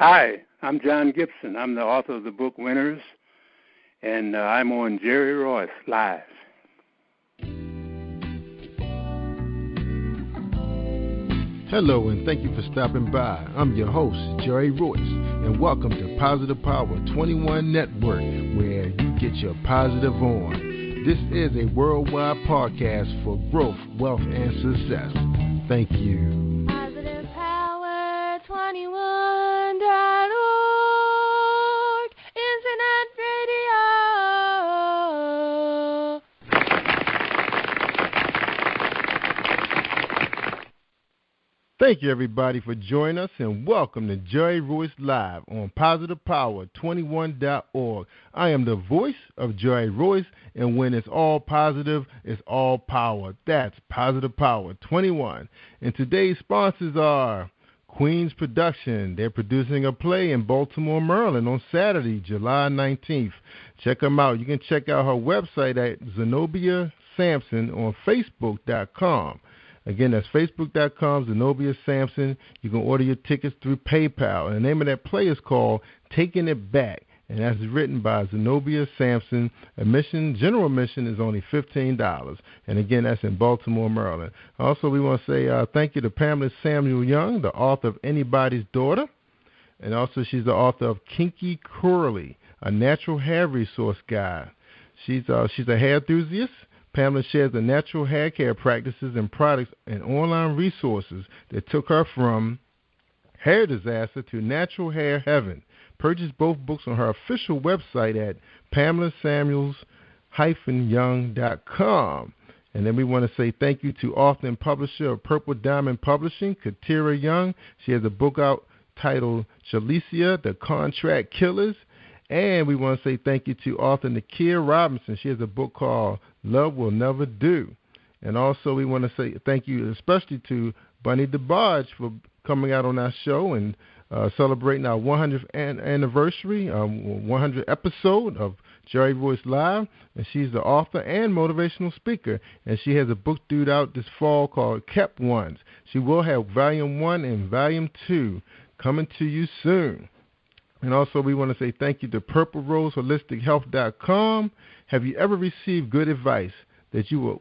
Hi, I'm John Gipson. I'm the author of the book Winners, and I'm on Jerry-Royce Live. Hello, and thank you for stopping by. I'm your host, Jerry-Royce, and welcome to Positive Power 21 Network, where you get your positive on. This is a worldwide podcast for growth, wealth, and success. Thank you. Positive Power 21.org, Internet Radio. Thank you, everybody, for joining us, and welcome to Jerry-Royce Live on PositivePower21.org. I am the voice of Jerry-Royce, and when it's all positive, it's all power. That's Positive Power 21. And today's sponsors are Queens Production. They're producing a play in Baltimore, Maryland on Saturday, July 19th. Check them out. You can check out her website at Zenobia Sampson on Facebook.com. Again, that's Facebook.com, Zenobia Sampson. You can order your tickets through PayPal. And the name of that play is called Taking It Back, and that's written by Zenobia Sampson. General admission is only $15. And again, that's in Baltimore, Maryland. Also, we want to say thank you to Pamela Samuel Young, the author of Anybody's Daughter. And also, she's the author of Kinky Curly, a natural hair resource guide. She's a hair enthusiast. Pamela shares the natural hair care practices and products and online resources that took her from hair disaster to natural hair heaven. Purchase both books on her official website at PamelaSamuels-Young.com. And then we want to say thank you to author and publisher of Purple Diamond Publishing, Katira Young. She has a book out titled Shalicia, The Contract Killers. And we want to say thank you to author Nakia Robinson. She has a book called Love Will Never Do. And also we want to say thank you especially to Bunny DeBarge for coming out on our show and celebrating our 100th anniversary, 100th episode of Jerry-Royce Live. And she's the author and motivational speaker. And she has a book due out this fall called Kept Ones. She will have Volume 1 and Volume 2 coming to you soon. And also we want to say thank you to PurpleRoseHolisticHealth.com. Have you ever received good advice that you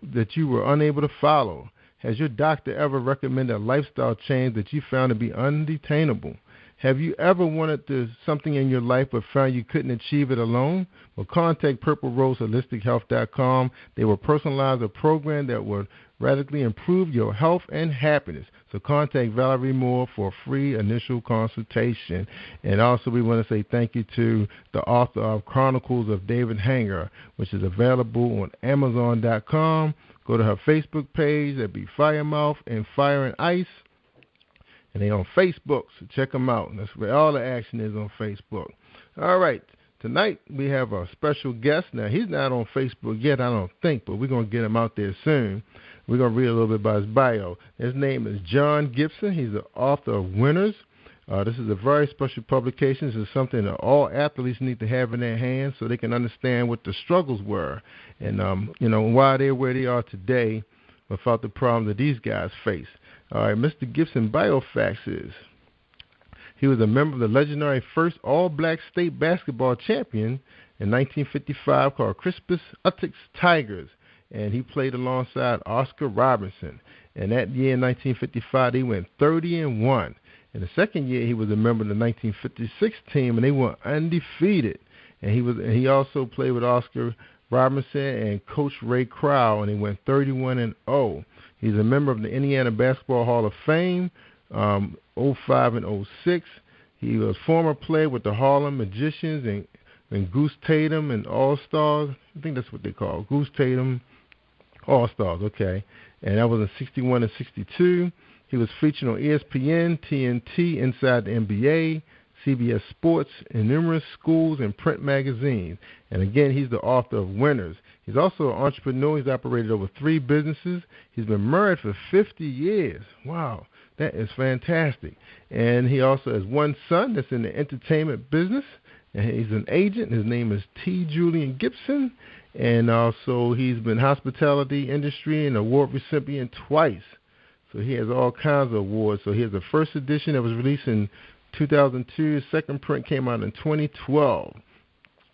were unable to follow? Has your doctor ever recommended a lifestyle change that you found to be undetainable? Have you ever wanted something in your life but found you couldn't achieve it alone? Well, contact PurpleRoseHolisticHealth.com. They will personalize a program that will radically improve your health and happiness. So contact Valerie Moore for a free initial consultation. And also we want to say thank you to the author of Chronicles of David Hanger, which is available on Amazon.com. Go to her Facebook page. That'd be Firemouth and Fire and Ice. And they're on Facebook, so check them out. That's where all the action is, on Facebook. All right. Tonight we have a special guest. Now, he's not on Facebook yet, I don't think, but we're going to get him out there soon. We're going to read a little bit about his bio. His name is John Gipson. He's the author of Winners. This is a very special publication. This is something that all athletes need to have in their hands so they can understand what the struggles were and, why they're where they are today without the problems that these guys face. All right, Mr. Gipson biofacts is he was a member of the legendary first all-black state basketball champion in 1955 called Crispus-Attucks Tigers, and he played alongside Oscar-Robertson. And that year in 1955, they went 30-1. In the second year, he was a member of the 1956 team, and they were undefeated. And he also played with Oscar-Robertson and Coach Ray Crowell, and they went 31-0. He's a member of the Indiana Basketball Hall of Fame, 05 and 06. He was former player with the Harlem Magicians and Goose Tatum and All-Stars. I think that's what they call Goose Tatum All-Stars, okay. And that was in 61 and 62. He was featured on ESPN, TNT, Inside the NBA, CBS Sports, in numerous schools and print magazines. And again, he's the author of Winners. He's also an entrepreneur. He's operated over 3 businesses. He's been married for 50 years. Wow, that is fantastic. And he also has one son that's in the entertainment business. And he's an agent. His name is T. Julian Gipson. And also he's been hospitality industry and award recipient twice. So he has all kinds of awards. So he has the first edition that was released in 2002. Second print came out in 2012.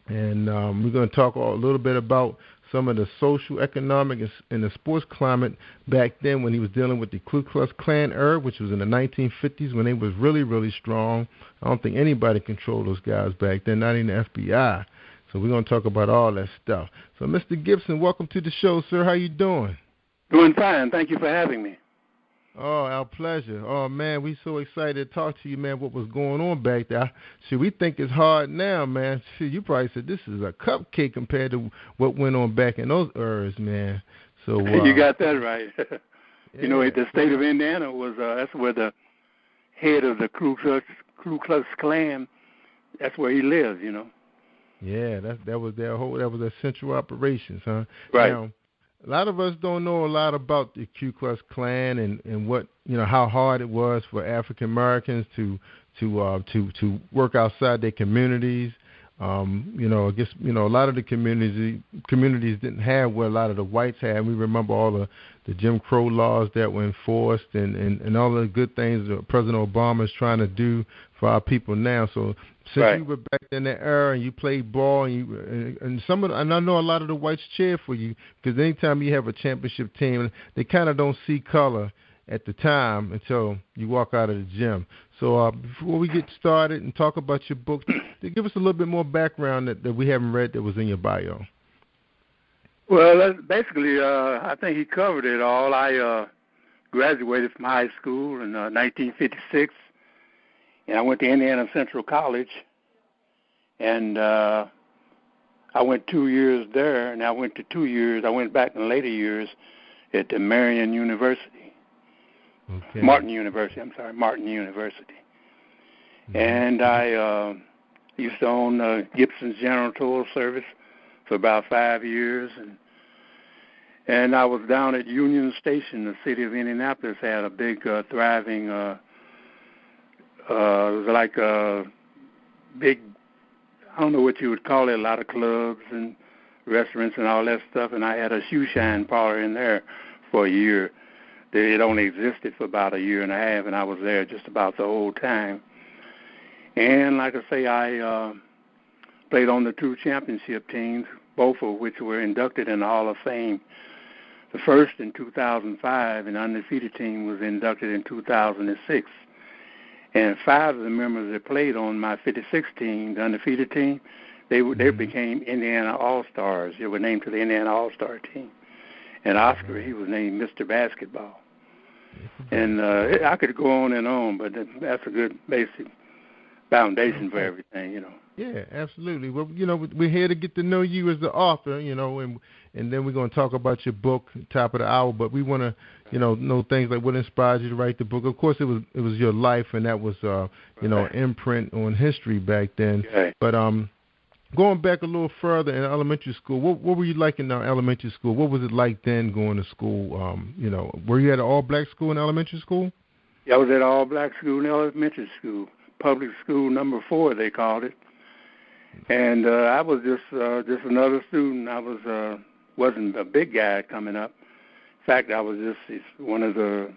And we're going to talk a little bit about some of the social, economic, and the sports climate back then when he was dealing with the Ku Klux Klan era, which was in the 1950s when they was really, really strong. I don't think anybody controlled those guys back then, not even the FBI. So we're going to talk about all that stuff. So, Mr. Gipson, welcome to the show, sir. How you doing? Doing fine. Thank you for having me. Oh, our pleasure. Oh, man, we so excited to talk to you, man, what was going on back there. See, we think it's hard now, man. See, you probably said this is a cupcake compared to what went on back in those eras, man. So you got that right. Yeah. You know, the state of Indiana was, that's where the head of the Ku Klux Klan, that's where he lived, you know. Yeah, that was their central operations, huh? Right. Now, a lot of us don't know a lot about the Ku Klux Klan and what, you know, how hard it was for African Americans to work outside their communities. You know, I guess, you know, a lot of the communities didn't have what a lot of the whites had. We remember all the Jim Crow laws that were enforced and all the good things that President Obama is trying to do for our people now. So since right. you were back in that era and you played ball and I know a lot of the whites cheer for you because anytime you have a championship team, they kind of don't see color at the time until you walk out of the gym. So before we get started and talk about your book, give us a little bit more background that we haven't read that was in your bio. Well, basically, I think he covered it all. I graduated from high school in 1956, and I went to Indiana Central College, and I went 2 years there, and I went back in later years at the Marion University. Okay. Martin University. Mm-hmm. And I used to own Gibson's General Tool Service for about 5 years, and I was down at Union Station. The city of Indianapolis had a big, thriving, it was like a big, I don't know what you would call it, a lot of clubs and restaurants and all that stuff, and I had a shoe shine parlor in there for a year. It only existed for about a year and a half, and I was there just about the whole time. And like I say, I played on the two championship teams, both of which were inducted in the Hall of Fame. The first in 2005, and the undefeated team was inducted in 2006. And 5 of the members that played on my 56 team, the undefeated team, they became Indiana All-Stars. They were named to the Indiana All-Star team. And Oscar, he was named Mr. Basketball. And I could go on, but that's a good basic foundation for everything, you know. Yeah, absolutely. Well, you know, we're here to get to know you as the author, you know, and then we're going to talk about your book, top of the hour. But we want to, you know things like what inspired you to write the book. Of course, it was your life, and that was, you know, imprint on history back then. Okay. But going back a little further in elementary school, what were you like in elementary school? What was it like then going to school? You know, were you at an all-black school in elementary school? Yeah, I was at an all-black school in elementary school, public school number 4, they called it. And I was just another student. I wasn't a big guy coming up. In fact, I was just one of the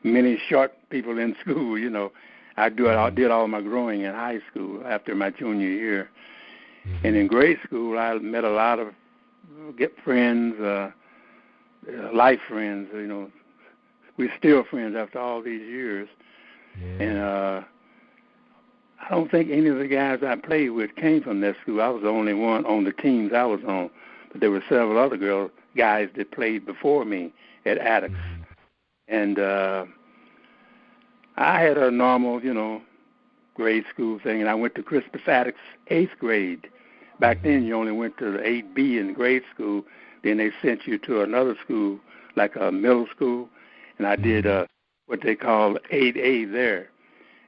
many short people in school. You know, I did all my growing in high school after my junior year. Mm-hmm. And in grade school, I met a lot of friends, life friends. You know, we're still friends after all these years. Yeah. And I don't think any of the guys I played with came from that school. I was the only one on the teams I was on. But there were several other guys that played before me at Attucks. Mm-hmm. And I had a normal, you know, grade school thing, and I went to crispus-attucks 8th grade. Back then, you only went to the 8B in grade school. Then they sent you to another school, like a middle school, and I did what they call 8A there.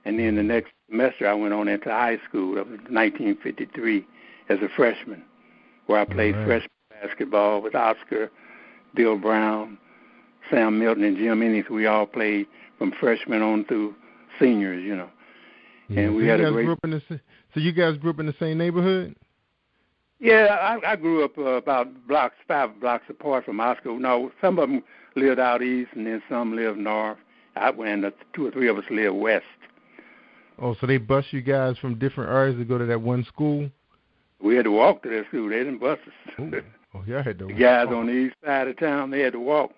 And then the next semester, I went on into high school. That was 1953 as a freshman, where I played freshman basketball with Oscar, Bill Brown, Sam Milton, and Jim Ennis. We all played from freshmen on through seniors, you know. Yeah. And we had a great. So you guys grew up in the same neighborhood? Yeah, I grew up about 5 blocks apart from Oscar. No, some of them lived out east, and then some lived north. And 2 or 3 of us lived west. Oh, so they bus you guys from different areas to go to that one school? We had to walk to that school. They didn't bus us. Oh, yeah, I had to walk. The guys on the east side of town, they had to walk.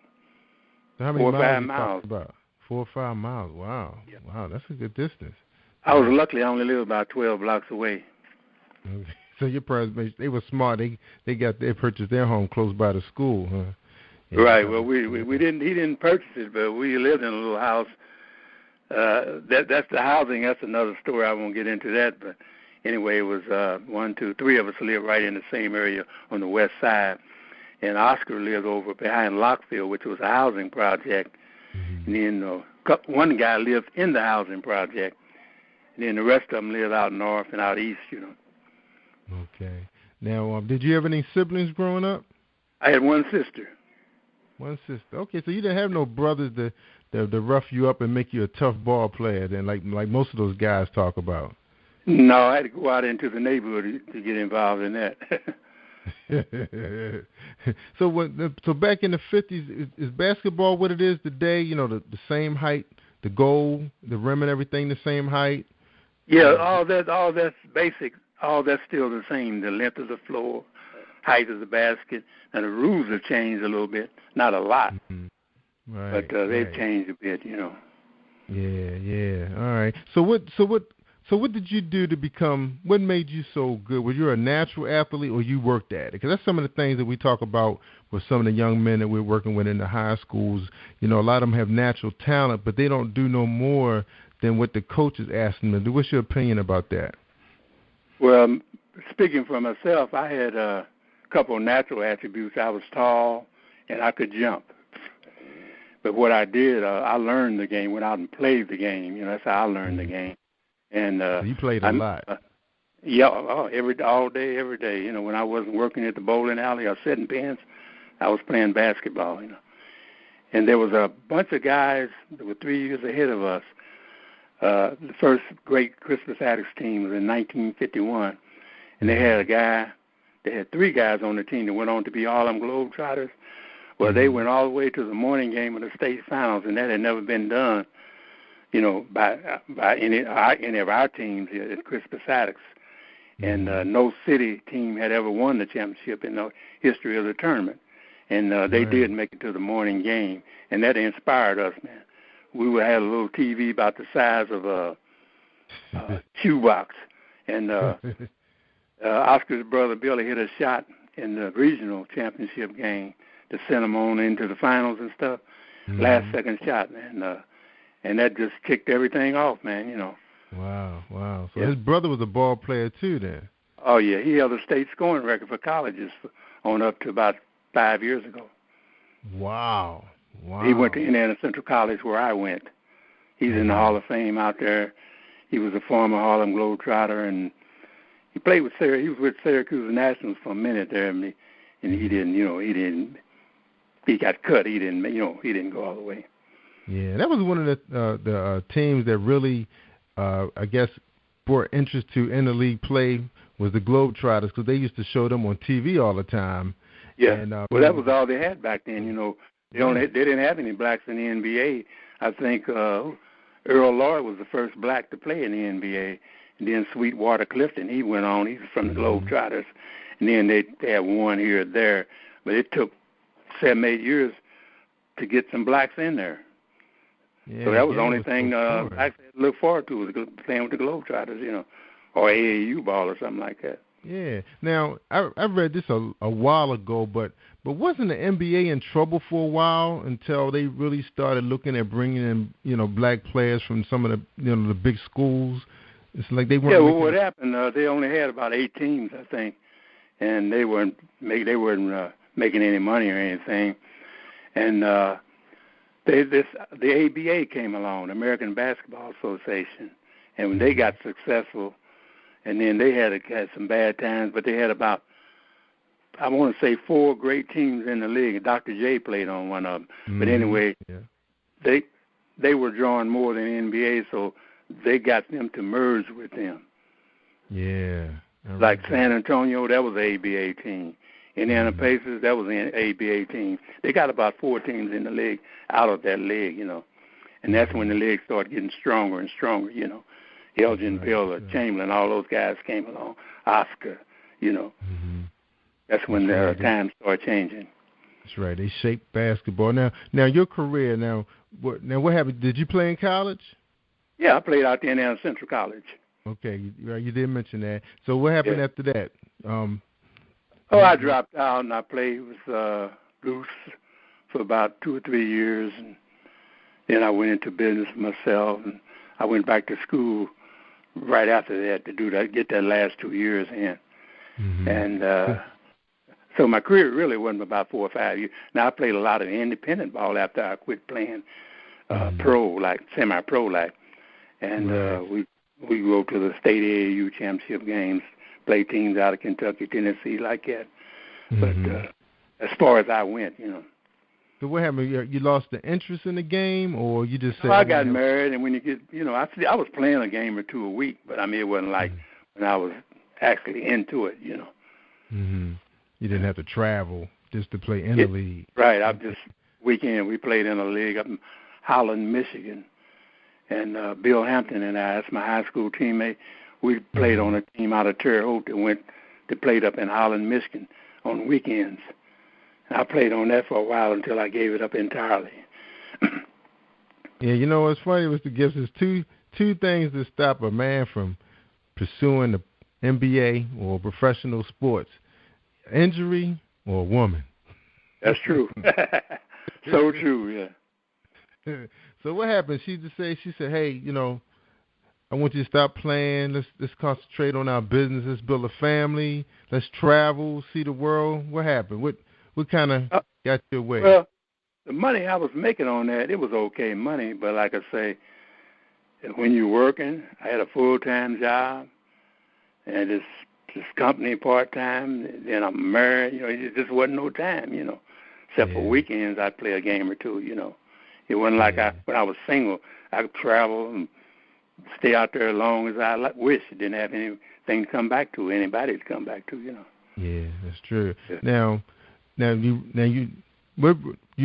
So how many 4 or 5 miles? miles. About 4 or 5 miles. Wow. Yeah. Wow, that's a good distance. I was lucky. I only lived about 12 blocks away. Okay. So your parents, they were smart. They purchased their home close by the school, huh? Yeah, right. Well, we didn't. He didn't purchase it, but we lived in a little house. That's the housing. That's another story. I won't get into that. But anyway, it was 1, 2, 3 of us lived right in the same area on the west side, and Oscar lived over behind Lockfield, which was a housing project. Mm-hmm. And then one guy lived in the housing project, and then the rest of them lived out north and out east. Okay. Now, did you have any siblings growing up? I had one sister. One sister. Okay, so you didn't have no brothers to rough you up and make you a tough ball player, then, like most of those guys talk about. No, I had to go out into the neighborhood to get involved in that. So back in the 50s, is basketball what it is today? The same height, the goal, the rim, and everything the same height. Yeah, all that's basic. All that's still the same. The length of the floor, height of the basket, and the rules have changed a little bit. Not a lot, right, but they've changed a bit. Yeah. All right. So what did you do to become? What made you so good? Were you a natural athlete, or you worked at it? Because that's some of the things that we talk about with some of the young men that we're working with in the high schools. A lot of them have natural talent, but they don't do no more than what the coach is asking them to do. What's your opinion about that? Well, speaking for myself, I had a couple of natural attributes. I was tall, and I could jump. But what I did, I learned the game, went out and played the game. That's how I learned the game. And so you played a lot. All day, every day. When I wasn't working at the bowling alley or setting pins, I was playing basketball. And there was a bunch of guys that were 3 years ahead of us. The first great crispus-attucks team was in 1951, and they had 3 guys on the team that went on to be Harlem Globetrotters. Well, they went all the way to the morning game of the state finals, and that had never been done, by any of our teams here at crispus-attucks. And no city team had ever won the championship in the history of the tournament. And they did make it to the morning game, and that inspired us, man. We would have a little TV about the size of a shoebox, and Oscar's brother Billy hit a shot in the regional championship game to send them on into the finals and stuff. Last second shot, man, and that just kicked everything off, man. Wow. So his brother was a ball player too, then. Oh yeah, he held a state scoring record for colleges on up to about 5 years ago. Wow. He went to Indiana Central College where I went. He's in the Hall of Fame out there. He was a former Harlem Globetrotter, and he played with He was with Syracuse Nationals for a minute there, and he didn't. He got cut. He didn't go all the way. Yeah, that was one of the teams that really, I guess, brought interest to interleague play was the Globetrotters, because they used to show them on TV all the time. Yeah. And, well, that was all they had back then. They didn't have any blacks in the NBA. I think Earl Lloyd was the first black to play in the NBA, and then Sweetwater Clifton, he went on. He's from the Globetrotters, and then they had one here or there, but it took 7-8 years to get some blacks in there. Yeah, so that was the only thing blacks had to look forward to, was playing with the Globetrotters, or AAU ball or something like that. Yeah. Now, I read this a while ago, but wasn't the NBA in trouble for a while until they really started looking at bringing in, black players from some of the, the big schools? It's like they weren't. Yeah. Well, what happened? They only had about 8 teams, I think, and they weren't making any money or anything. And the ABA came along, American Basketball Association, and when they got successful. And then they had some bad times, but they had about, I want to say, 4 great teams in the league. Dr. J played on one of them. But anyway, they were drawing more than NBA, so they got them to merge with them. Yeah. Like San Antonio, that was an ABA team. Indiana Pacers, that was an ABA team. They got about 4 teams in the league out of that league, And that's when the league started getting stronger and stronger, Elgin, Bill, Chamberlain, all those guys came along. Oscar, you know. Mm-hmm. That's when their times started changing. That's right. They shaped basketball. Now your career. What happened? Did you play in college? Yeah, I played out there in Indiana Central College. Okay, you did mention that. So what happened after that? I dropped out and I played with Bruce for about 2 or 3 years, and then I went into business myself, and I went back to school right after that to get that last 2 years in. Mm-hmm. And so my career really wasn't about 4 or 5 years. Now I played a lot of independent ball after I quit playing pro, like semi-pro, like, and we go to the state AAU championship games, play teams out of Kentucky, Tennessee, like that. Mm-hmm. But as far as I went, you know. So what happened? You lost the interest in the game, or you just said? I got married, and when you get, you know, I was playing a game or two a week, but I mean it wasn't like when I was actually into it, you know. Mm-hmm. You didn't have to travel just to play in the league. Right. I just weekend we played in a league up in Holland, Michigan, and Bill Hampton and I, that's my high school teammate. We played on a team out of Terre Haute that played up in Holland, Michigan on weekends. And I played on that for a while until I gave it up entirely. Yeah, you know what's funny, Mr. Gibbs, is two things that stop a man from pursuing the NBA or professional sports: injury or a woman. That's true. So true, yeah. So what happened? She said, hey, you know, I want you to stop playing. Let's concentrate on our business. Let's build a family. Let's travel, see the world. What happened? What kind of got you away? Well, the money I was making on that, it was okay money. But like I say, when you're working, I had a full-time job and this company part-time. Then I'm married. You know, it just wasn't no time, you know. Except for weekends, I'd play a game or two, you know. It wasn't like when I was single, I could travel and stay out there as long as I wish. I didn't have anything to come back to, anybody to come back to, you know. Yeah, that's true. Yeah. Now you were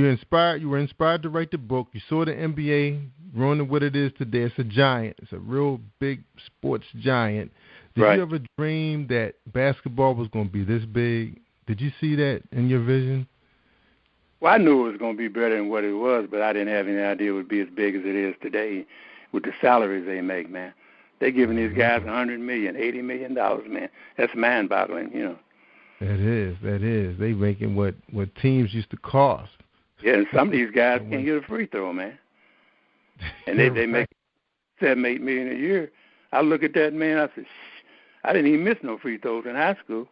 inspired to write the book. You saw the NBA running what it is today. It's a giant. It's a real big sports giant. Did you ever dream that basketball was going to be this big? Did you see that in your vision? Well, I knew it was going to be better than what it was, but I didn't have any idea it would be as big as it is today with the salaries they make, man. They're giving these guys $100 million, $80 million, man. That's mind-boggling, you know. That is. They making what teams used to cost. Yeah, and some of these guys can't get a free throw, man. And they make $7, $8 million a year. I look at that, man, I said, I didn't even miss no free throws in high school.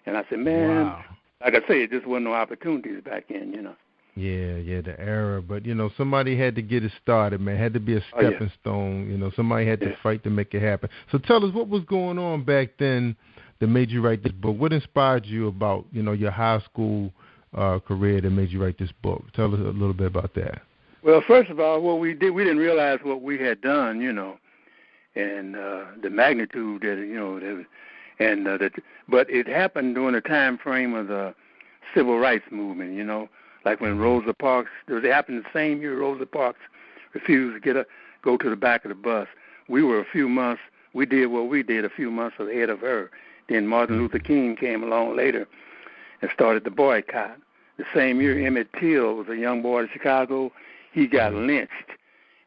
And I said, man, like I say, it just wasn't no opportunities back in, you know. Yeah, the era. But, you know, somebody had to get it started, man. It had to be a stepping stone. You know, somebody had to fight to make it happen. So tell us what was going on back then that made you write this book. What inspired you about, you know, your high school career that made you write this book? Tell us a little bit about that. Well, first of all, what we did, we didn't realize what we had done, you know, and the magnitude that, you know, but it happened during the time frame of the civil rights movement, you know, like when Rosa Parks, it happened the same year Rosa Parks refused to go to the back of the bus. We did what we did a few months ahead of her. Then Martin Luther King came along later and started the boycott. The same year, Emmett Till was a young boy in Chicago. He got lynched,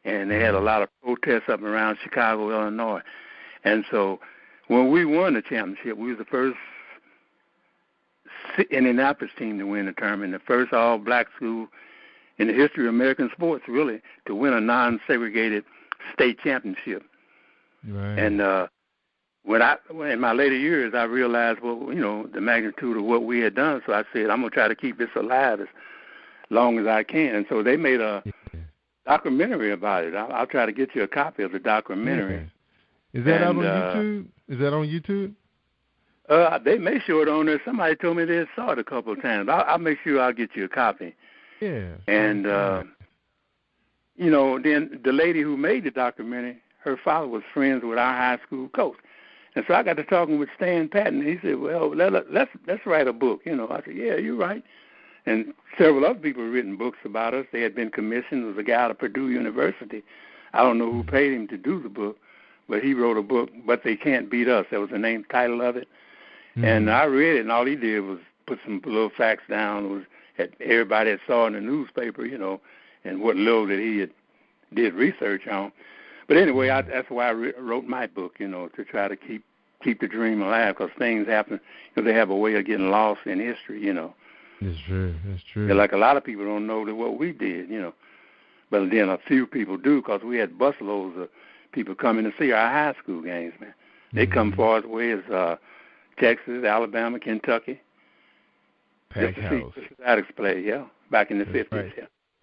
and they had a lot of protests up around Chicago, Illinois. And so when we won the championship, we was the first Indianapolis team to win the tournament, the first all-black school in the history of American sports, really, to win a non-segregated state championship. Right. And in my later years, I realized, well, you know, the magnitude of what we had done. So I said, I'm going to try to keep this alive as long as I can. And so they made a documentary about it. I'll try to get you a copy of the documentary. Yeah. Is that out on YouTube? Is that on YouTube? They may show it on there. Somebody told me they saw it a couple of times. I'll make sure I'll get you a copy. Yeah. And, you know, then the lady who made the documentary, her father was friends with our high school coach. And so I got to talking with Stan Patton. He said, well, let's write a book. You know, I said, yeah, you're right. And several other people had written books about us. They had been commissioned. There was a guy out of Purdue University. I don't know who paid him to do the book, but he wrote a book, But They Can't Beat Us. That was the title of it. And I read it, and all he did was put some little facts down. It was everybody that saw in the newspaper, and what little that he did research on. But anyway, that's why I wrote my book, to try to keep the dream alive, because things happen. They have a way of getting lost in history, It's true. It's true. Like a lot of people don't know what we did, But then a few people do, because we had busloads of people coming to see our high school games, man. They come far as away as Texas, Alabama, Kentucky. Pack house. Crispus-attucks play, back in the 50s, right.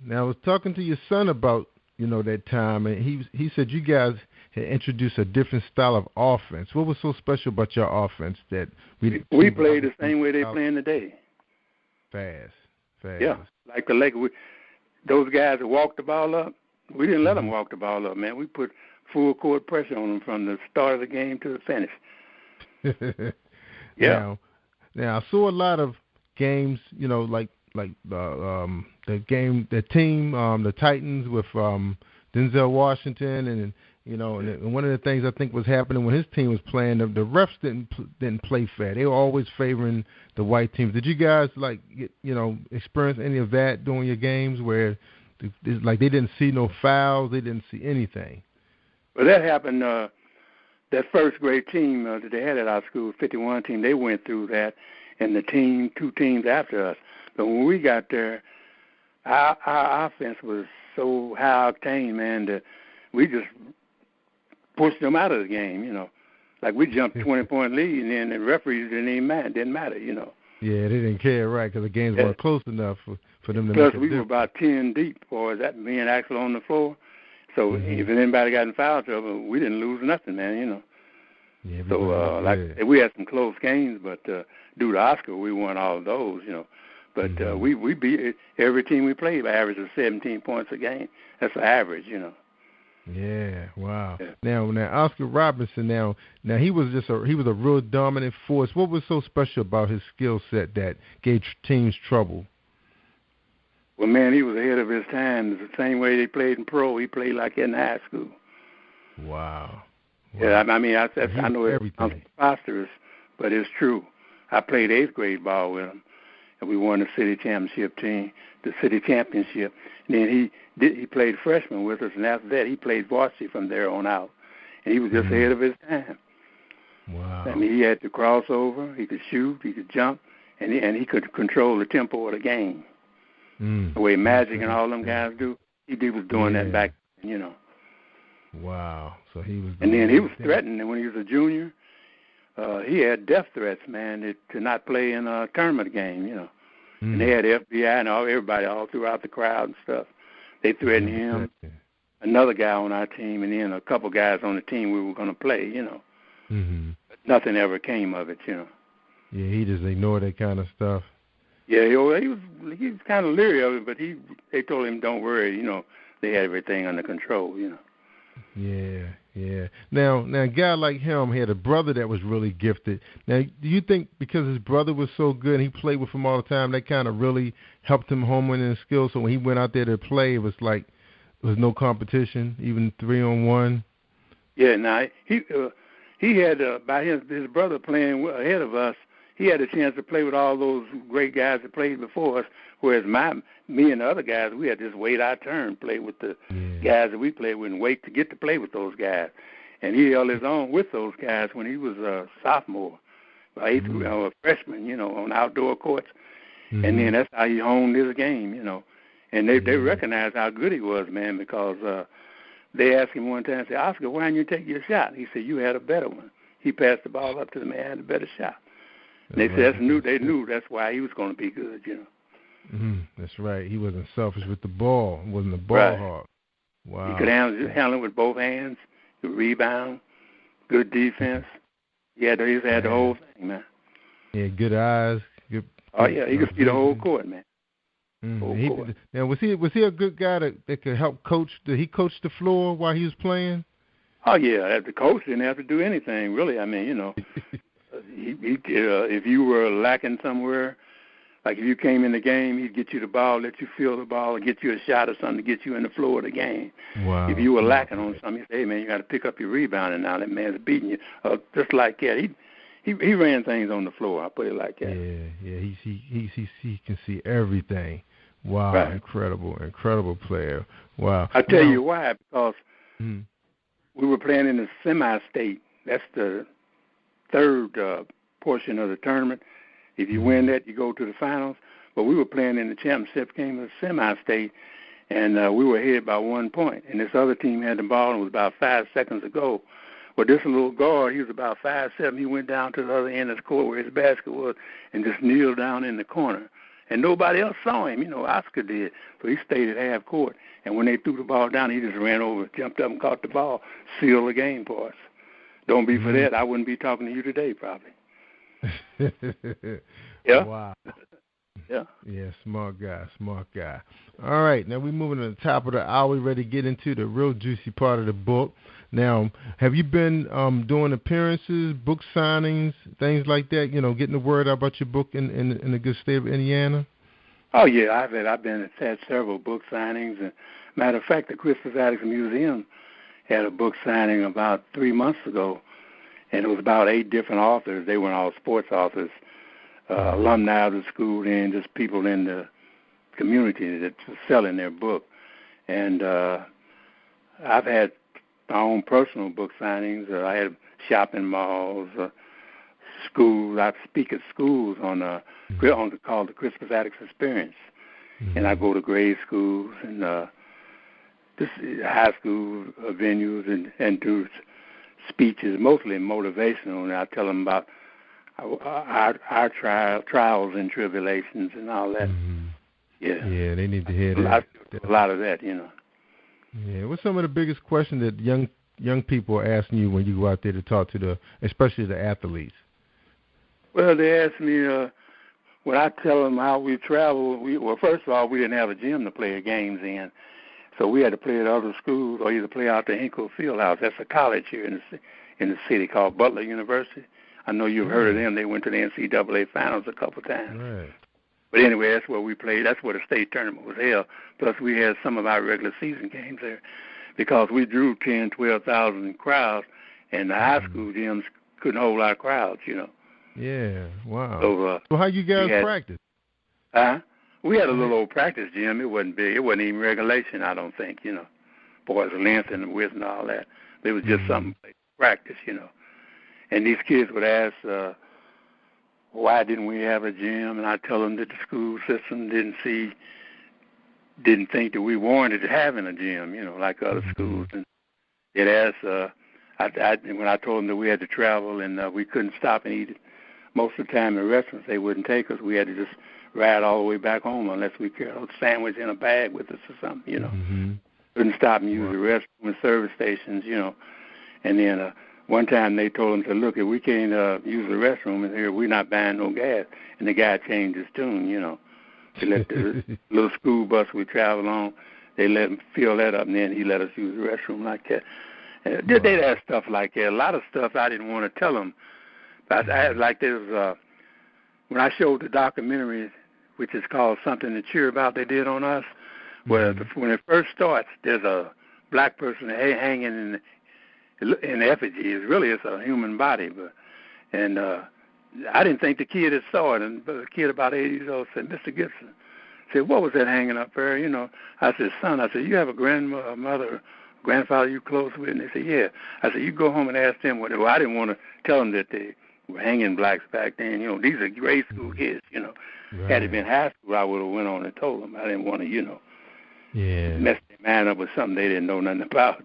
Now, I was talking to your son about, that time, and he said you guys had introduced a different style of offense. What was so special about your offense that we played the same way they playing today? Fast. Yeah, like the Lakers. Those guys that walked the ball up, we didn't let them walk the ball up, man. We put full court pressure on them from the start of the game to the finish. Now, I saw a lot of games, like the team, the Titans with Denzel Washington, and and one of the things I think was happening when his team was playing, the refs didn't play fair. They were always favoring the white teams. Did you guys experience any of that during your games where they didn't see no fouls, they didn't see anything? Well, that happened. That first grade team that they had at our school, 51 team, they went through that, and the two teams after us. But when we got there, our offense was so high octane, man, that we just pushed them out of the game, Like we jumped 20-point lead, and then the referees didn't matter, Yeah, they didn't care, right, because the games weren't close enough for them to Plus, make a we difference. were about 10 deep, for that me and Axel on the floor. So if anybody got in foul trouble, we didn't lose nothing, man, Yeah, so, we had some close games, but due to Oscar, we won all of those, But we beat every team we played by average of 17 points a game. That's the average, Yeah, wow. Yeah. Now Oscar-Robertson, now he was a real dominant force. What was so special about his skill set that gave teams trouble? Well, man, he was ahead of his time. It's the same way they played in pro. He played like in high school. Wow. Yeah, I mean, I know it's preposterous, but it's true. I played 8th grade ball with him, and we won the city championship. And then he played freshman with us, and after that, he played varsity from there on out. And he was just ahead of his time. Wow. I mean, he had to cross over, he could shoot, he could jump, and he could control the tempo of the game. The way Magic and all them guys do, he was doing that back then, Wow. So he was. And then he was threatened, and when he was a junior, he had death threats, man, to not play in a tournament game, And they had the FBI and everybody all throughout the crowd and stuff. They threatened him, another guy on our team, and then a couple guys on the team we were going to play, But nothing ever came of it, Yeah, he just ignored that kind of stuff. Yeah, he was kind of leery of it, but they told him, don't worry, they had everything under control, Yeah. Now, a guy like him had a brother that was really gifted. Now, do you think because his brother was so good and he played with him all the time, that kind of really helped him hone in his skills? So when he went out there to play, it was like there was no competition, even 3-on-1? Yeah, now, he had, by his brother playing ahead of us, he had a chance to play with all those great guys that played before us, whereas me and the other guys, we had to just wait our turn, play with the guys that we played with, and wait to get to play with those guys. And he held his own with those guys when he was a sophomore, a freshman, on outdoor courts. And then that's how he honed his game, And they recognized how good he was, man, because they asked him one time, said, Oscar, why didn't you take your shot? He said, you had a better one. He passed the ball up to the man who had a better shot. And they said they knew that's why he was going to be good, That's right. He wasn't selfish with the ball. He wasn't a ball hog. Wow. He could handle it with both hands, could rebound, good defense. He had the whole thing, man. Yeah, good eyes. He could see the whole court, man. Court. Now, was he a good guy that could help coach? Did he coach the floor while he was playing? Oh, yeah. The coach didn't have to do anything, really. I mean, if you were lacking somewhere, Like if you came in the game, he'd get you the ball, let you feel the ball, or get you a shot or something to get you in the flow of the game. Wow. If you were lacking on something, he'd say, hey, man, you got to pick up your rebounding now. That man's beating you. Just like that. He ran things on the floor. I'll put it like that. Yeah. He can see everything. Wow, right. incredible player. Wow. I'll tell you why, because we were playing in the semi-state. That's the third portion of the tournament. If you win that, you go to the finals. But we were playing in the championship game of the semi-state, and we were ahead by 1 point. And this other team had the ball, and it was about 5 seconds to go. Well, this little guard, he was about 5'7". He went down to the other end of the court where his basket was and just kneeled down in the corner. And nobody else saw him. Oscar did. So he stayed at half court. And when they threw the ball down, he just ran over, jumped up and caught the ball, sealed the game for us. Don't be for that, I wouldn't be talking to you today probably. Yeah. Wow. Yeah. Yeah, smart guy. All right, now we're moving to the top of the hour. We're ready to get into the real juicy part of the book. Now, have you been doing appearances, book signings, things like that, getting the word out about your book in the good state of Indiana? Oh, yeah, I've had several book signings. And matter of fact, the Crispus-Attucks Museum had a book signing about 3 months ago, and it was about 8 different authors. They weren't all sports authors, alumni of the school and just people in the community that were selling their book. And I've had my own personal book signings. I had shopping malls, schools. I speak at schools on called the Crispus-Attucks Experience. And I go to grade schools and just high school venues and do speeches, mostly motivational. And I tell them about our trials and tribulations and all that. Yeah, they need to hear that. A lot of that, Yeah, what's some of the biggest questions that young people are asking you when you go out there to talk to especially the athletes? Well, they ask me when I tell them how we travel. Well, first of all, we didn't have a gym to play games in, so we had to play at other schools or either play out the Hinkle Fieldhouse. That's a college here in the city called Butler University. I know you've heard of them. They went to the NCAA finals a couple times. Right. But anyway, that's where we played. That's where the state tournament was held. Plus, we had some of our regular season games there because we drew 10,000, 12,000 crowds, and the high school gyms couldn't hold our crowds, Yeah, wow. So how you guys practice? We had a little old practice gym. It wasn't big. It wasn't even regulation, I don't think, boys' length and width and all that. It was just something to practice, And these kids would ask, why didn't we have a gym? And I tell them that the school system didn't think that we warranted having a gym, like other schools. And it asked, when I told them that we had to travel and we couldn't stop and eat most of the time in restaurants, they wouldn't take us. We had to just ride all the way back home unless we carried a sandwich in a bag with us or something, Couldn't stop and use the restroom and service stations, And then one time they told them, look, if we can't use the restroom in here, we're not buying no gas. And the guy changed his tune, They let the little school bus we traveled on, they let him fill that up, and then he let us use the restroom like that. And they'd ask stuff like that. A lot of stuff I didn't want to tell them. But when I showed the documentary, which is called Something to Cheer About, they did on us, where when it first starts, there's a black person hanging in effigy. It's a human body, and I didn't think the kid had saw it, but the kid about 80 years old said, Mr. Gipson, said, what was that hanging up there? I said, son, you have a grandmother, grandfather you close with? And they said, yeah. I said, you go home and ask them what they were. I didn't want to tell them that they were hanging blacks back then. These are grade school kids, Right. Had it been high school, I would have went on and told them. I didn't want to, mess their mind up with something they didn't know nothing about,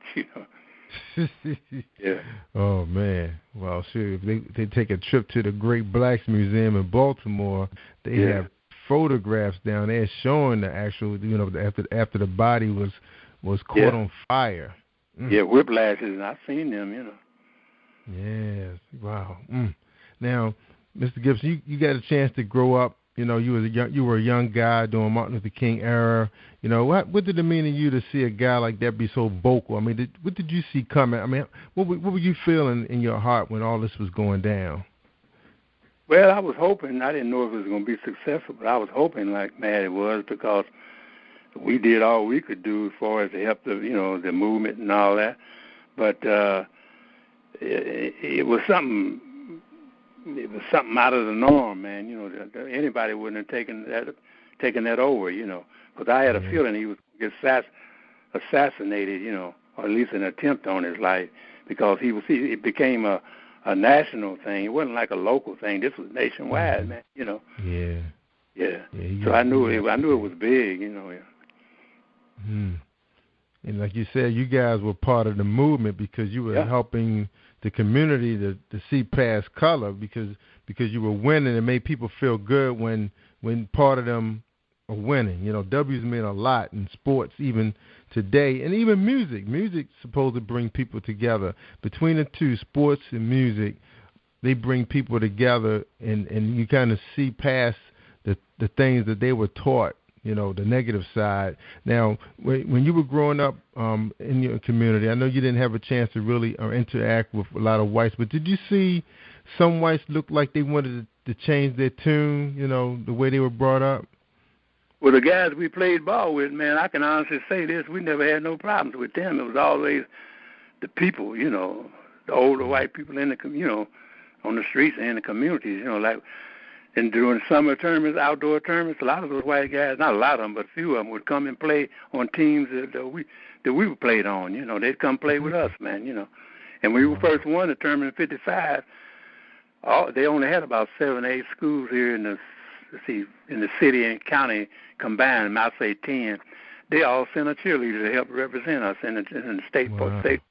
Yeah. Oh man! Well, sure. If they take a trip to the Great Blacks Museum in Baltimore, they have photographs down there showing the actual, after the body was caught on fire. Yeah, whiplashes, and I've seen them. Yes. Wow. Now, Mr. Gipson, you got a chance to grow up. You were a young guy during Martin Luther King era. What did it mean to you to see a guy like that be so vocal? I mean, what did you see coming? I mean, what were you feeling in your heart when all this was going down? Well, I was hoping. I didn't know if it was going to be successful, but I was hoping like mad it was, because we did all we could do as far as to help the the movement and all that. But it was something. It was something out of the norm, man. Anybody wouldn't have taken that over, because I had a feeling he was going to get assassinated, or at least an attempt on his life, because it became a national thing. It wasn't like a local thing. This was nationwide, man. Yeah. So I knew it was big, And like you said, you guys were part of the movement because you were helping the community to see past color, because you were winning. It made people feel good when part of them are winning. W's mean a lot in sports even today, and even music. Music's supposed to bring people together. Between the two, sports and music, they bring people together, and you kind of see past the things that they were taught, the negative side. Now, when you were growing up in your community, I know you didn't have a chance to really interact with a lot of whites, but did you see some whites look like they wanted to change their tune, the way they were brought up? Well, the guys we played ball with, man, I can honestly say this, we never had no problems with them. It was always the people, the older white people in the, on the streets and in the communities, like. And during summer tournaments, outdoor tournaments, a lot of those white guys, not a lot of them, but a few of them would come and play on teams that we were played on. They'd come play with us, man. And when we first won the tournament in '55, they only had about 7 or 8 schools here in the city and county combined. I'd say 10. They all sent a cheerleader to help represent us in the state. State.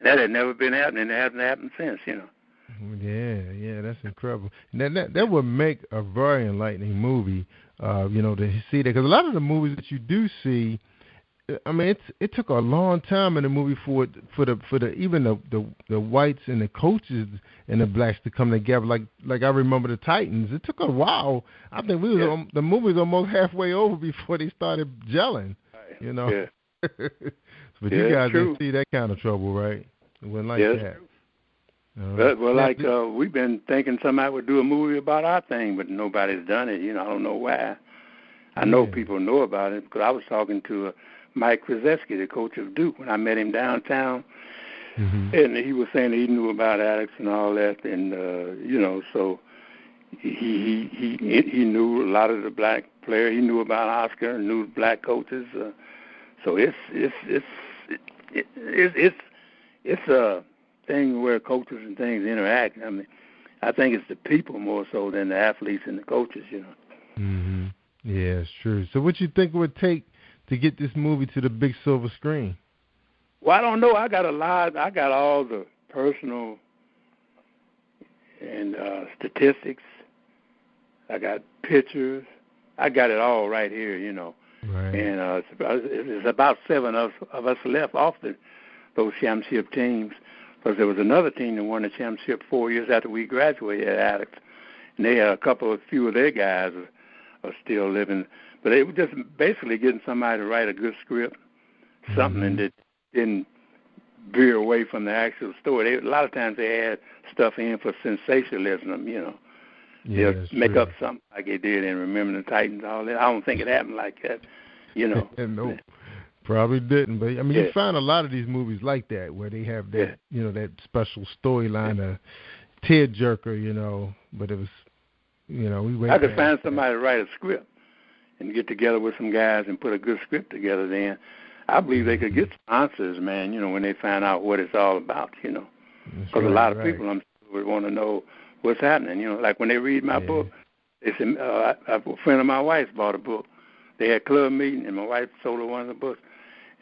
That had never been happening. It hasn't happened since. Yeah, that's incredible. That would make a very enlightening movie, to see that, because a lot of the movies that you do see, I mean, it took a long time in the movie for even the whites and the coaches and the blacks to come together. Like I remember the Titans. It took a while. I think the movie was almost halfway over before they started gelling. Yeah. But you guys didn't see that kind of trouble, right? It wasn't like that. We've been thinking somebody would do a movie about our thing, but nobody's done it. I don't know why. I know people know about it, because I was talking to Mike Krzyzewski, the coach of Duke, when I met him downtown, and he was saying that he knew about Attucks and all that, and so he knew a lot of the black players. He knew about Oscar and knew black coaches. So it's a thing where coaches and things interact. I mean, I think it's the people more so than the athletes and the coaches, Yeah, it's true. So what you think it would take to get this movie to the big silver screen? Well, I don't know. I got all the personal and statistics. I got pictures. I got it all right here, Right. And it's about 7 of us left off those championship teams. Because there was another team that won the championship 4 years after we graduated at Attucks, and they had a few of their guys are still living. But they were just basically getting somebody to write a good script, something that didn't veer away from the actual story. A lot of times they add stuff in for sensationalism, They'll make up something like they did in Remember the Titans, all that. I don't think it happened like that, No. Probably didn't, but I mean, you find a lot of these movies like that where they have that, that special storyline, a tearjerker, But it was, I could find somebody to write a script and get together with some guys and put a good script together. Then I believe they could get sponsors, man. When they find out what it's all about, Because a lot of people, I'm sure, would want to know what's happening. Like when they read my book, they said a friend of my wife's bought a book. They had club meeting, and my wife sold her one of the books.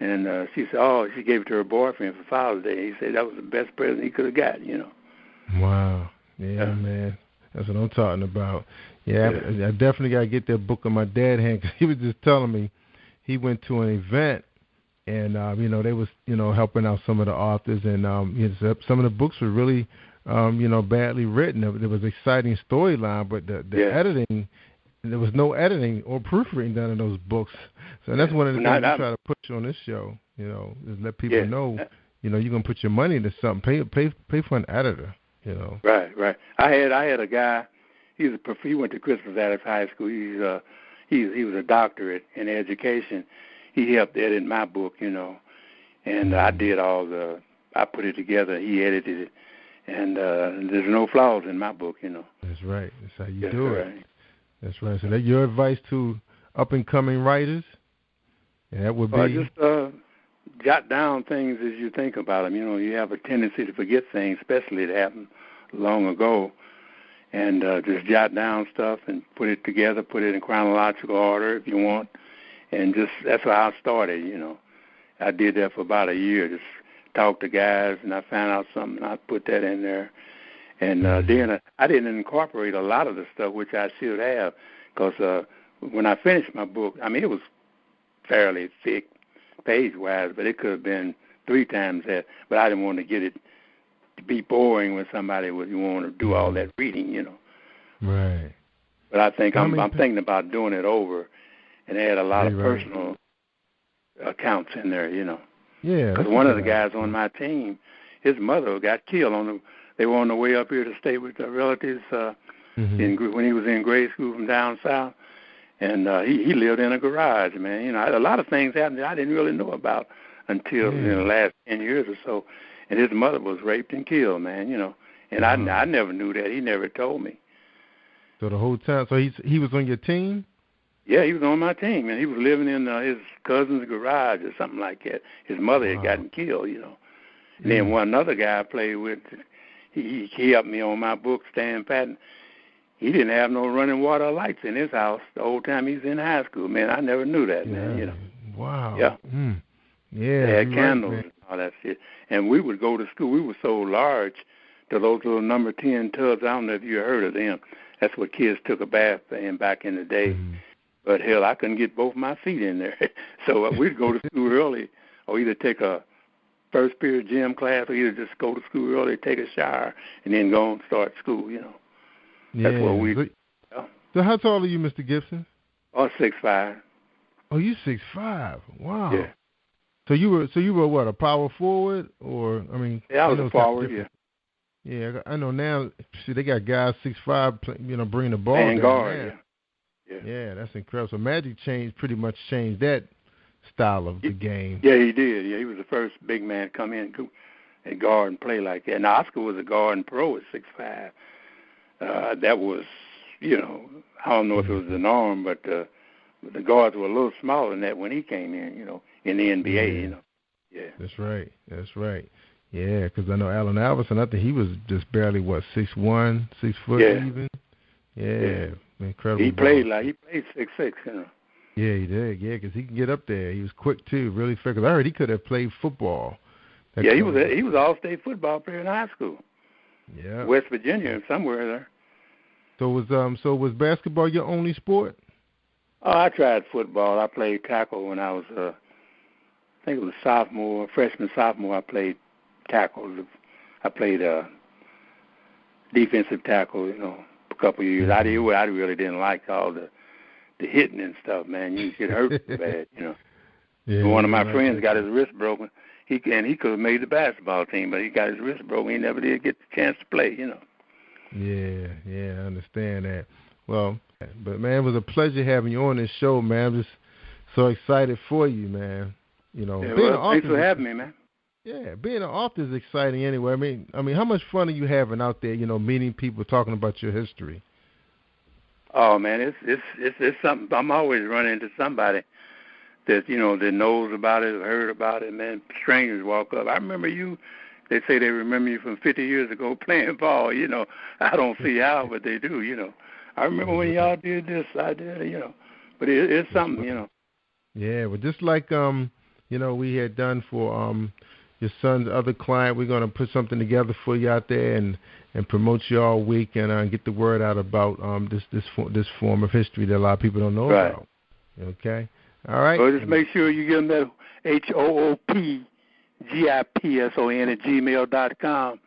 And she said, she gave it to her boyfriend for Father's Day. He said that was the best present he could have got, Wow. Yeah, man. That's what I'm talking about. Yeah. I definitely got to get that book in my dad's hand, because he was just telling me he went to an event, and, they was, helping out some of the authors, and some of the books were really, badly written. There was an exciting storyline, but the editing, there was no editing or proofreading done in those books. So that's one of the things we try to push on this show, is let people know, you're going to put your money into something. Pay for an editor, Right. I had a guy he went to Crispus-Attucks High School. He was a doctorate in education. He helped edit my book, and I did I put it together. He edited it, and there's no flaws in my book, That's right. That's how you That's do right. it. That's right. So that's your advice to up-and-coming writers? And that would be... just jot down things as you think about them. You have a tendency to forget things, especially that happened long ago. And just jot down stuff and put it together, put it in chronological order if you want. And that's how I started, I did that for about a year, just talked to guys, and I found out something, and I put that in there. And then I didn't incorporate a lot of the stuff, which I should have, because when I finished my book, it was fairly thick page-wise, but it could have been 3 times that. But I didn't want to get it to be boring when somebody would want to do all that reading, Right. But I think I'm thinking about doing it over and add a lot of personal accounts in there, Yeah. Because one of the guys on my team, his mother got killed they were on the way up here to stay with their relatives when he was in grade school from down south. And he lived in a garage, man. A lot of things happened that I didn't really know about until in the last 10 years or so. And his mother was raped and killed, man, And I never knew that. He never told me. So the whole time, so he was on your team? Yeah, he was on my team, and he was living in his cousin's garage or something like that. His mother had gotten killed, And then another guy I played with, he helped me on my book, Stan Patton. He didn't have no running water or lights in his house the whole time he was in high school. Man, I never knew that, man. Wow. Yeah. Yeah. They had candles and all that shit. And we would go to school. We were so large to those little number 10 tubs. I don't know if you heard of them. That's what kids took a bath in back in the day. But, hell, I couldn't get both my feet in there. So we'd go to school early or either take a first period gym class or either just go to school early, take a shower, and then go and start school, That's what we do. So how tall are you, Mr. Gipson? 6'5". Oh, you 6'5". Wow. Yeah. So you were what, a power forward or Yeah, I was a forward, yeah. Yeah, I know now. See, they got guys 6'5", bringing the ball down. And guard, yeah, that's incredible. So Magic pretty much changed that style of the game. Yeah, he did. Yeah, he was the first big man to come in and guard and play like that. And Oscar was a guard and pro at 6'5". That was, I don't know if it was the norm, but the guards were a little smaller than that when he came in, in the NBA, Yeah. That's right. Yeah, because I know Allen Iverson, I think he was just barely, 6'1", 6 foot even? Yeah. Incredible. He played 6'6", Yeah, he did. Yeah, because he can get up there. He was quick too, really fair. Because I heard he could have played football. Yeah, he was all-state football player in high school. Yeah, West Virginia, somewhere there. So was basketball your only sport? Oh, I tried football. I played tackle when I was, I think it was freshman, sophomore. I played tackle. I played defensive tackle, a couple of years. I really didn't like all the hitting and stuff, man. You get hurt bad, Yeah, one of my friends got his wrist broken. He could have made the basketball team, but he got his wrist broken. He never did get the chance to play, Yeah, I understand that. Well, but man, it was a pleasure having you on this show, man. I'm just so excited for you, man. Thanks for having me, man. Yeah, being an author is exciting anyway. I mean, how much fun are you having out there? Meeting people, talking about your history. Oh man, it's something. I'm always running into somebody that that knows about it, heard about it. Man, strangers walk up. I remember you. They say they remember you from 50 years ago playing ball. I don't see how, but they do. I remember when y'all did this. I did. But it's something. Yeah, well, just like we had done for your son's other client, we're gonna put something together for you out there and promote you all week and get the word out about this form of history that a lot of people don't know about. Okay. All right. Well, just make sure you give them that HOOPGIPSON@gmail.com,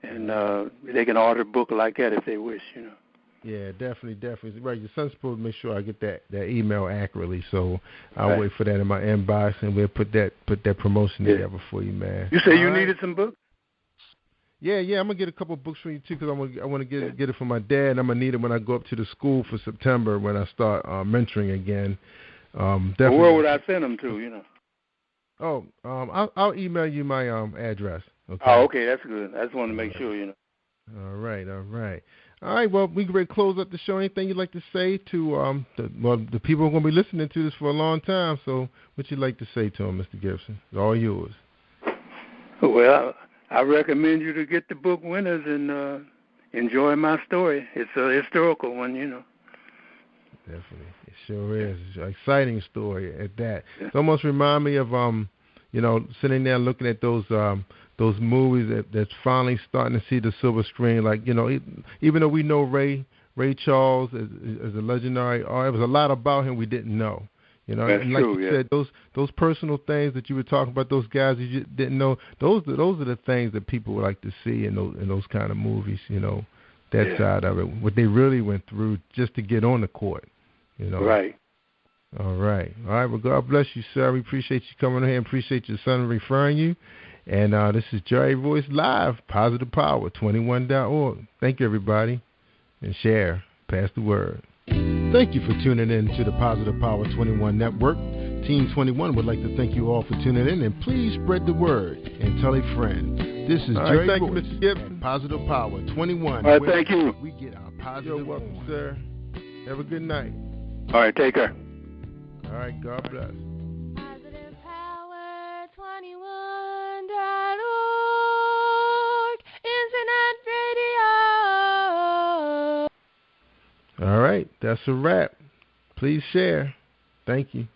and they can order a book like that if they wish. Yeah, definitely. Right, your son's supposed to make sure I get that email accurately, so I'll wait for that in my inbox, and we'll put that promotion together for you, man. You say you needed some books? Yeah, I'm gonna get a couple books from you too, because I want to get it for my dad. I'm gonna need it when I go up to the school for September when I start mentoring again. Definitely. Where would I send them to? I'll email you my address. Okay. Oh, okay, that's good. I just want to make sure, All right. Well, we can close up the show. Anything you'd like to say to the people who are going to be listening to this for a long time? So, what you'd like to say to them, Mr. Gibson? It's all yours. Well, I recommend you to get the book Winners and enjoy my story. It's a historical one, Definitely, it sure is. It's an exciting story at that. It almost reminds me of sitting there looking at those movies that's finally starting to see the silver screen. Like, even though we know Ray Charles as a legendary artist, there was a lot about him we didn't know. That's and like true, you said, those personal things that you were talking about, those guys you just didn't know, those are the things that people would like to see in those kind of movies. That side of it, what they really went through just to get on the court. Right. All right. Well, God bless you, sir. We appreciate you coming here and appreciate your son referring you. And this is JOHN Live, Positive Power, 21.org. Thank you, everybody. And share. Pass the word. Thank you for tuning in to the Positive Power 21 Network. Team 21 would like to thank you all for tuning in, and please spread the word and tell a friend. This is JOHN. Thank you, Mr. Gibson. Positive Power 21. All right, thank you. We get our positive. You're welcome, sir. Have a good night. All right, take care. All right, God bless. Positive Power 21.org, Internet Radio. All right, that's a wrap. Please share. Thank you.